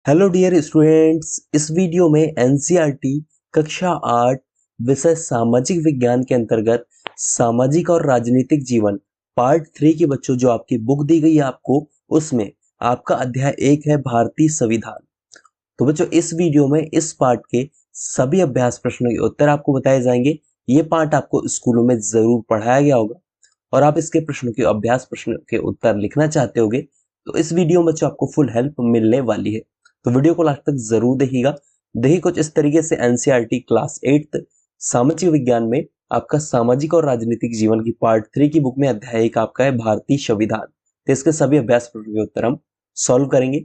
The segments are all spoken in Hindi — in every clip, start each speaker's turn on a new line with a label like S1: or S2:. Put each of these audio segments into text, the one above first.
S1: हेलो डियर स्टूडेंट्स, इस वीडियो में एनसीईआरटी कक्षा 8 विषय सामाजिक विज्ञान के अंतर्गत सामाजिक और राजनीतिक जीवन पार्ट 3 के बच्चों जो आपकी बुक दी गई है आपको, उसमें आपका अध्याय 1 है भारतीय संविधान। तो बच्चों इस वीडियो में इस पार्ट के सभी अभ्यास प्रश्नों के उत्तर आपको बताए जाएंगे। ये पार्ट आपको स्कूलों में जरूर पढ़ाया गया होगा और आप इसके प्रश्नों के अभ्यास प्रश्नों के उत्तर लिखना चाहते होगे तो इस वीडियो में बच्चों आपको फुल हेल्प मिलने वाली है। तो वीडियो को लास्ट तक जरूर देखिएगा। देखिए कुछ इस तरीके से एनसीईआरटी क्लास 8 सामाजिक विज्ञान में आपका सामाजिक और राजनीतिक जीवन की पार्ट 3 की बुक में अध्याय 1 आपका है भारतीय संविधान। तो इसके सभी अभ्यास प्रश्नों के उत्तर हम सॉल्व करेंगे।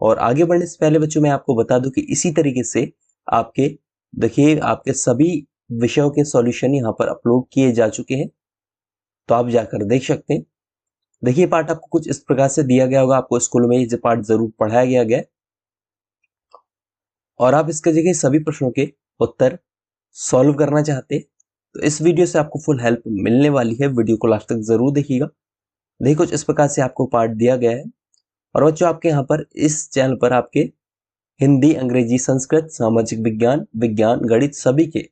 S1: और आगे बढ़ने से पहले बच्चों मैं आपको बता दूं कि इसी तरीके से आपके देखिए आपके सभी विषयों के सॉल्यूशन यहाँ पर अपलोड किए जा चुके हैं, तो आप जाकर देख सकते हैं। देखिए पार्ट आपको कुछ इस प्रकार से दिया गया होगा, आपको स्कूल में ये पार्ट जरूर पढ़ाया गया है और आप इसके जगह सभी प्रश्नों के उत्तर सॉल्व करना चाहते हैं तो इस वीडियो से आपको फुल हेल्प मिलने वाली है। वीडियो को लास्ट तक जरूर देखिएगा। देखिए कुछ इस प्रकार से आपको पार्ट दिया गया है और बच्चों आपके यहाँ पर इस चैनल पर आपके हिंदी, अंग्रेजी, संस्कृत, सामाजिक विज्ञान, विज्ञान, गणित सभी के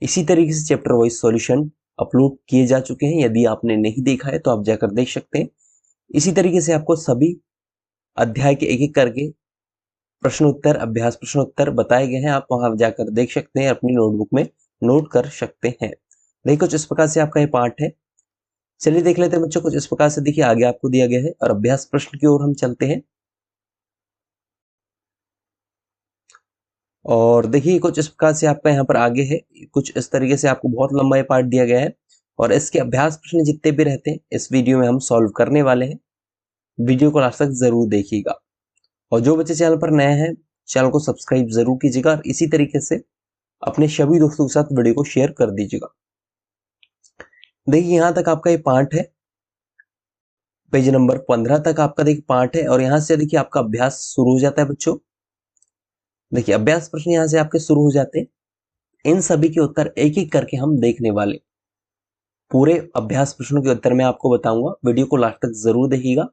S1: इसी तरीके से चैप्टर वाइज सॉल्यूशन अपलोड किए जा चुके हैं। यदि आपने नहीं देखा है तो आप जाकर देख सकते हैं। इसी तरीके से आपको सभी अध्याय के एक एक करके प्रश्न उत्तर, अभ्यास प्रश्न उत्तर बताए गए हैं, आप वहां जाकर देख सकते हैं, अपनी नोटबुक में नोट कर सकते हैं। देखिए कुछ इस प्रकार से आपका ये पार्ट है। चलिए देख लेते हैं बच्चों। कुछ इस प्रकार से देखिए आगे आपको दिया गया है और अभ्यास प्रश्न की ओर हम चलते हैं। और देखिए कुछ इस प्रकार से आपका यहाँ पर आगे है। कुछ इस तरीके से आपको बहुत लंबा ये पार्ट दिया गया है और इसके अभ्यास प्रश्न जितने भी रहते हैं इस वीडियो में हम सॉल्व करने वाले हैं। वीडियो को लास्ट तक जरूर देखिएगा और जो बच्चे चैनल पर नए हैं चैनल को सब्सक्राइब जरूर कीजिएगा और इसी तरीके से अपने सभी दोस्तों के साथ वीडियो को शेयर कर दीजिएगा। देखिए यहां तक आपका ये पार्ट है, पेज नंबर 15 तक आपका देखिए पार्ट है और यहां से देखिए आपका अभ्यास शुरू हो जाता है बच्चों। देखिए अभ्यास प्रश्न यहां से आपके शुरू हो जाते हैं। इन सभी के उत्तर एक एक करके हम देखने वाले। पूरे अभ्यास प्रश्नों के उत्तर मैं आपको बताऊंगा, वीडियो को लास्ट तक जरूर देखिएगा।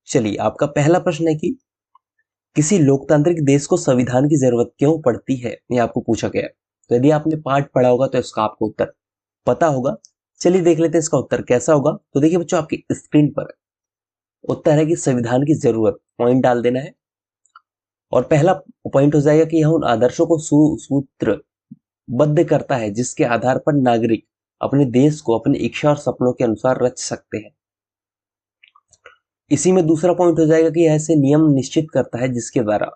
S1: चलिए आपका पहला प्रश्न है कि किसी लोकतांत्रिक देश को संविधान की जरूरत क्यों पड़ती है, ये आपको पूछा गया है। तो यदि आपने पाठ पढ़ा होगा तो इसका आपको उत्तर पता होगा। चलिए देख लेते हैं इसका उत्तर कैसा होगा। तो देखिए बच्चों आपकी स्क्रीन पर उत्तर है कि संविधान की जरूरत, पॉइंट डाल देना है और पहला पॉइंट हो जाएगा कि यह उन आदर्शों को सूत्रबद्ध करता है जिसके आधार पर नागरिक अपने देश को अपनी इच्छा और सपनों के अनुसार रच सकते हैं। इसी में दूसरा पॉइंट हो जाएगा कि ऐसे नियम निश्चित करता है जिसके द्वारा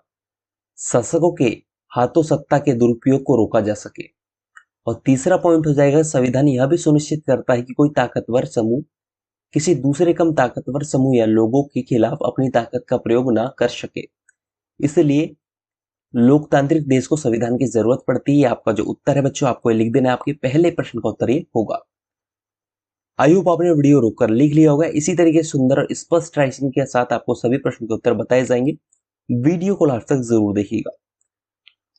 S1: शासकों के हाथों सत्ता के दुरुपयोग को रोका जा सके। और तीसरा पॉइंट हो जाएगा संविधान यह भी सुनिश्चित करता है कि कोई ताकतवर समूह किसी दूसरे कम ताकतवर समूह या लोगों के खिलाफ अपनी ताकत का प्रयोग ना कर सके। इसलिए लोकतांत्रिक देश को संविधान की जरूरत पड़ती है। आपका जो उत्तर है बच्चों आपको लिख देना है। आपके पहले प्रश्न का उत्तर ये होगा। आई होप आपने वीडियो रोककर लिख लिया होगा। इसी तरीके से सुंदर और स्पष्ट राइटिंग के साथ आपको सभी प्रश्न के उत्तर बताए जाएंगे। वीडियो को लास्ट तक जरूर देखिएगा।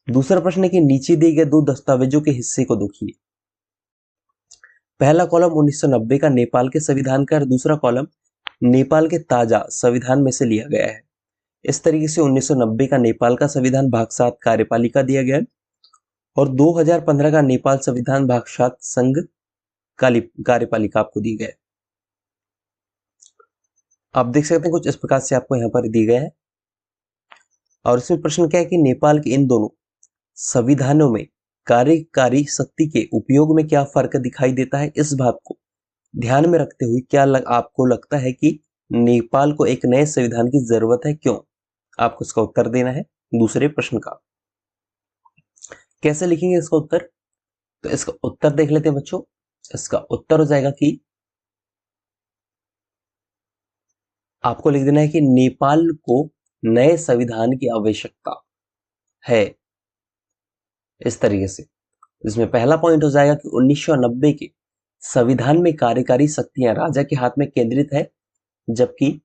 S1: दूसरा प्रश्न है कि नीचे दिए गए दो दस्तावेजों के हिस्से को देखिए। पहला कॉलम 1990 का नेपाल के संविधान का और दूसरा कॉलम नेपाल के ताजा संविधान में से लिया गया है। इस तरीके से 1990 का नेपाल का संविधान भाग 7 कार्यपालिका दिया गया है और 2015 का नेपाल संविधान भाग 7 संघ कार्यपालिका आपको दी गया है। आप देख सकते हैं कुछ इस प्रकार से आपको यहाँ पर दी गया है और इसमें प्रश्न क्या है कि नेपाल के इन दोनों संविधानों में कार्यकारी शक्ति के उपयोग में क्या फर्क दिखाई देता है। इस बात को ध्यान में रखते हुए क्या आपको लगता है कि नेपाल को एक नए संविधान की जरूरत है, क्यों? आपको इसका उत्तर देना है दूसरे प्रश्न का। कैसे लिखेंगे इसका उत्तर? तो इसका उत्तर देख लेते हैं बच्चों। इसका उत्तर हो जाएगा कि आपको लिख देना है कि नेपाल को नए संविधान की आवश्यकता है। इस तरीके से इसमें पहला पॉइंट हो जाएगा कि 1990 के संविधान में कार्यकारी शक्तियां राजा के हाथ में केंद्रित है, जबकि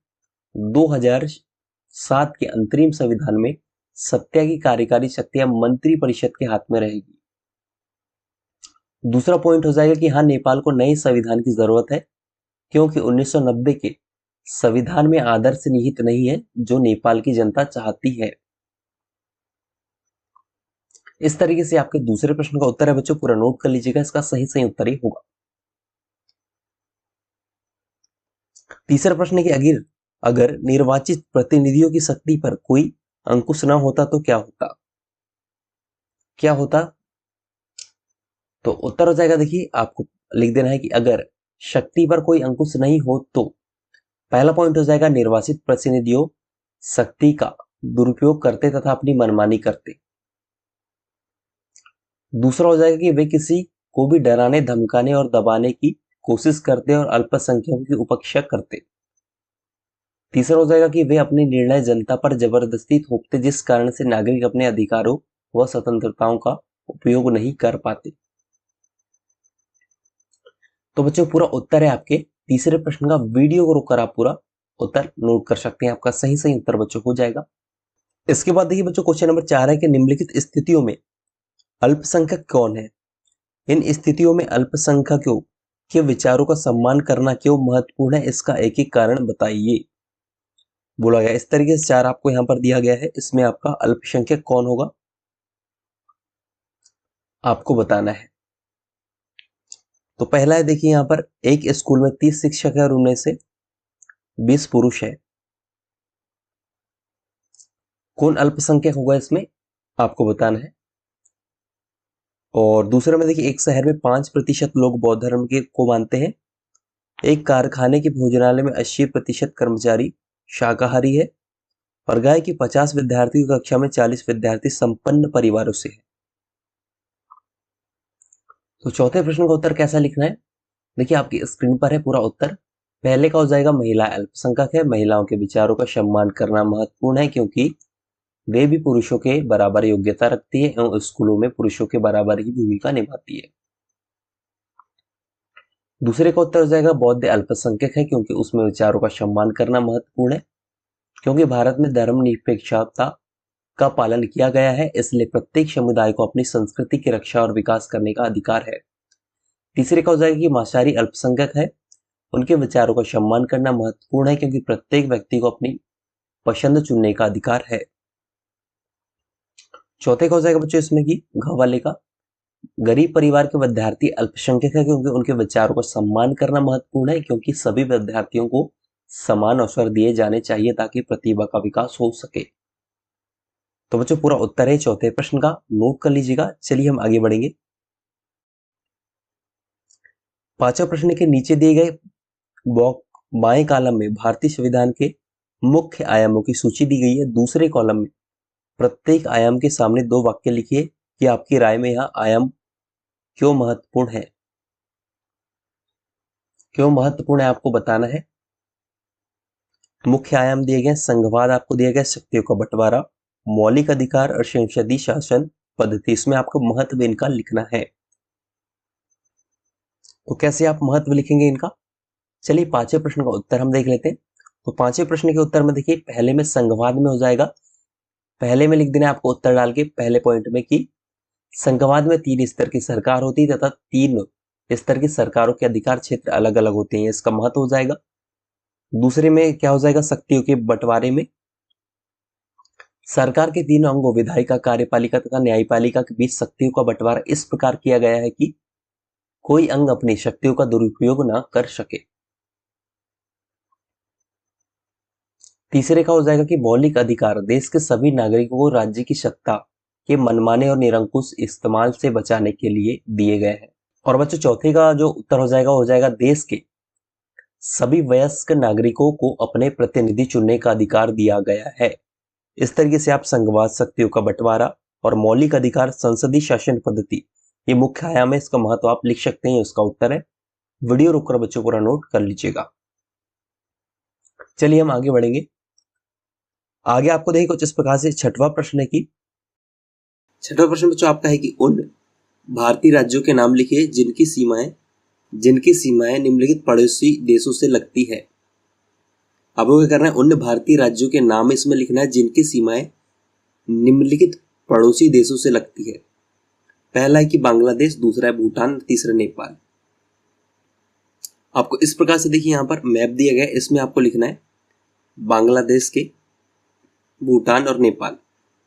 S1: 2007 के अंतरिम संविधान में सत्ता की कार्यकारी शक्तियां मंत्री परिषद के हाथ में रहेगी। दूसरा पॉइंट हो जाएगा कि हाँ नेपाल को नए संविधान की जरूरत है क्योंकि 1990 के संविधान में आदर्श निहित नहीं है जो नेपाल की जनता चाहती है। इस तरीके से आपके दूसरे प्रश्न का उत्तर है बच्चों, पूरा नोट कर लीजिएगा, इसका सही सही उत्तर ही होगा। तीसरा प्रश्न है कि अगर निर्वाचित प्रतिनिधियों की शक्ति पर कोई अंकुश न होता तो क्या होता? क्या होता? तो उत्तर हो जाएगा, देखिए आपको लिख देना है कि अगर शक्ति पर कोई अंकुश नहीं हो तो पहला पॉइंट हो जाएगा निर्वाचित प्रतिनिधियों शक्ति का दुरुपयोग करते तथा अपनी मनमानी करते। दूसरा हो जाएगा कि वे किसी को भी डराने, धमकाने और दबाने की कोशिश करते और अल्पसंख्यकों की उपेक्षा करते। तीसरा हो जाएगा कि वे अपने निर्णय जनता पर जबरदस्ती थोपते, जिस कारण से नागरिक अपने अधिकारों व स्वतंत्रताओं का उपयोग नहीं कर पाते। तो बच्चों पूरा उत्तर है आपके तीसरे प्रश्न का, वीडियो को रोककर आप पूरा उत्तर नोट कर सकते हैं, आपका सही सही उत्तर बच्चों हो जाएगा। इसके बाद देखिए बच्चों क्वेश्चन नंबर 4 है कि निम्नलिखित स्थितियों में अल्पसंख्यक कौन है? इन स्थितियों में अल्पसंख्यकों के विचारों का सम्मान करना क्यों महत्वपूर्ण है, इसका एक एक कारण बताइए, बोला गया। इस तरीके से 4 आपको यहां पर दिया गया है, इसमें आपका अल्पसंख्यक कौन होगा आपको बताना है। तो पहला है, देखिए यहां पर एक स्कूल में 30 शिक्षक है और उनमें से 20 पुरुष है। कौन अल्पसंख्यक होगा इसमें आपको बताना है। और दूसरे में देखिए एक शहर में 5% लोग बौद्ध धर्म के को मानते हैं। एक कारखाने के भोजनालय में 80% कर्मचारी शाकाहारी है और गाय की 50 विद्यार्थियों की कक्षा में 40 विद्यार्थी संपन्न परिवारों से है। तो चौथे प्रश्न का उत्तर कैसा लिखना है, देखिए आपकी स्क्रीन पर है पूरा उत्तर। पहले का हो जाएगा महिला अल्पसंख्यक है, महिलाओं के विचारों का सम्मान करना महत्वपूर्ण है क्योंकि वे भी पुरुषों के बराबर योग्यता रखती है एवं स्कूलों में पुरुषों के बराबर ही भूमिका निभाती है। दूसरे का उत्तर हो जाएगा बौद्ध अल्पसंख्यक है क्योंकि उसमें विचारों का सम्मान करना महत्वपूर्ण है क्योंकि भारत में धर्मनिरपेक्षता का पालन किया गया है, इसलिए प्रत्येक समुदाय को अपनी संस्कृति की रक्षा और विकास करने का अधिकार है। तीसरे का हो जाएगा कि मांसाहारी अल्पसंख्यक है, उनके विचारों का सम्मान करना महत्वपूर्ण है क्योंकि प्रत्येक व्यक्ति को अपनी पसंद चुनने का अधिकार है। चौथे का हो जाएगा बच्चों इसमें कि घ वाले का गरीब परिवार के विद्यार्थी अल्पसंख्यक है क्योंकि उनके विचारों का सम्मान करना महत्वपूर्ण है क्योंकि सभी विद्यार्थियों को समान अवसर दिए जाने चाहिए ताकि प्रतिभा का विकास हो सके। तो बच्चों पूरा उत्तर है चौथे प्रश्न का, नोट कर लीजिएगा। चलिए हम आगे बढ़ेंगे। पांचवा प्रश्न के नीचे दिए गए बाएं कॉलम में भारतीय संविधान के मुख्य आयामों की सूची दी गई है। दूसरे कॉलम में प्रत्येक आयाम के सामने 2 वाक्य लिखिए कि आपकी राय में यह आयाम क्यों महत्वपूर्ण है। क्यों महत्वपूर्ण है आपको बताना है। मुख्य आयाम दिए गए संघवाद आपको दिया गया, शक्तियों का बंटवारा, मौलिक अधिकार और संसदीय शासन पद्धति, इसमें आपको महत्व इनका लिखना है। तो कैसे आप महत्व लिखेंगे इनका, चलिए पांचवें प्रश्न का उत्तर हम देख लेते हैं। तो पांचवें प्रश्न के उत्तर में देखिए पहले में संघवाद में हो जाएगा, पहले में लिख देना आपको उत्तर डाल के पहले पॉइंट में कि संघवाद में 3 स्तर की सरकार होती है तथा 3 स्तर की सरकारों के अधिकार क्षेत्र अलग अलग होते हैं, इसका महत्व हो जाएगा। दूसरे में क्या हो जाएगा, शक्तियों के बंटवारे में सरकार के 3 अंगों विधायिका, कार्यपालिका तथा न्यायपालिका के बीच शक्तियों का बंटवारा इस प्रकार किया गया है कि कोई अंग अपनी शक्तियों का दुरुपयोग न कर सके। तीसरे का हो जाएगा कि मौलिक अधिकार देश के सभी नागरिकों को राज्य की सत्ता के मनमाने और निरंकुश इस्तेमाल से बचाने के लिए दिए गए हैं। और बच्चों चौथे का जो उत्तर हो जाएगा देश के सभी वयस्क नागरिकों को अपने प्रतिनिधि चुनने का अधिकार दिया गया है। इस तरीके से आप संघवाद, शक्तियों का बंटवारा और मौलिक अधिकार, संसदीय शासन पद्धति, ये मुख्य आयाम है, इसका महत्व आप लिख सकते हैं, इसका उत्तर है। वीडियो रोककर बच्चों पूरा नोट कर लीजिएगा। चलिए हम आगे बढ़ेंगे। आगे आपको देखिए कुछ इस प्रकार से छठवां प्रश्न है कि छठवां प्रश्न बच्चों आपका है कि उन भारतीय राज्यों के नाम लिखिए जिनकी सीमाएं निम्नलिखित पड़ोसी देशों से लगती है। आपको क्या करना है, उन भारतीय राज्यों के नाम इसमें लिखना है जिनकी सीमाएं निम्नलिखित पड़ोसी देशों से लगती है। पहला है कि बांग्लादेश, दूसरा है भूटान, तीसरा नेपाल। आपको इस प्रकार से देखिए यहां पर मैप दिया गया है, इसमें आपको लिखना है बांग्लादेश के, भूटान और नेपाल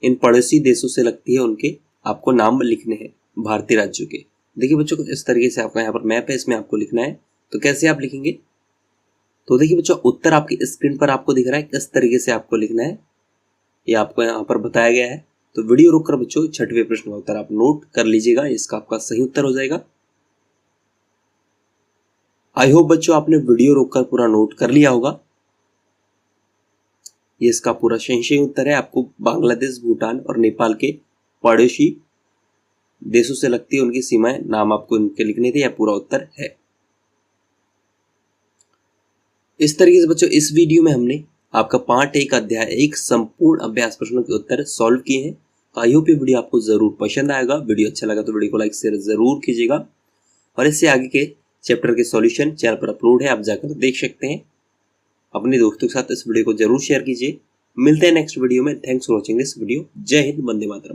S1: इन पड़ोसी देशों से लगती है उनके आपको नाम लिखने हैं भारतीय राज्यों के। देखिए बच्चों, इस तरीके से आपका यहाँ पर मैप है, इसमें आपको लिखना है। तो कैसे आप लिखेंगे? तो देखिए बच्चों, उत्तर आपकी स्क्रीन पर आपको दिख रहा है, किस तरीके से आपको लिखना है ये आपको यहाँ पर बताया गया है। तो वीडियो रोककर बच्चों 6वें प्रश्न का उत्तर आप नोट कर लीजिएगा, इसका आपका सही उत्तर हो जाएगा। आई होप बच्चों आपने वीडियो रोककर पूरा नोट कर लिया होगा। ये इसका पूरा सही उत्तर है। आपको बांग्लादेश, भूटान और नेपाल के पड़ोसी देशों से लगती है उनकी सीमाएं, नाम आपको इनके लिखने थे। यह पूरा उत्तर है। इस तरीके से बच्चों इस वीडियो में हमने आपका पार्ट 1 अध्याय 1 संपूर्ण अभ्यास प्रश्नों के उत्तर सॉल्व किए हैं। आई होप ये वीडियो आपको जरूर पसंद आएगा। वीडियो अच्छा लगा तो वीडियो को लाइक शेयर जरूर कीजिएगा, और इससे आगे के चैप्टर के सॉल्यूशन चैनल पर अपलोड है, आप जाकर देख सकते हैं। अपने दोस्तों के साथ इस वीडियो को जरूर शेयर कीजिए। मिलते हैं नेक्स्ट वीडियो में। Thanks for watching this video. जय हिंद, वंदे मातरम।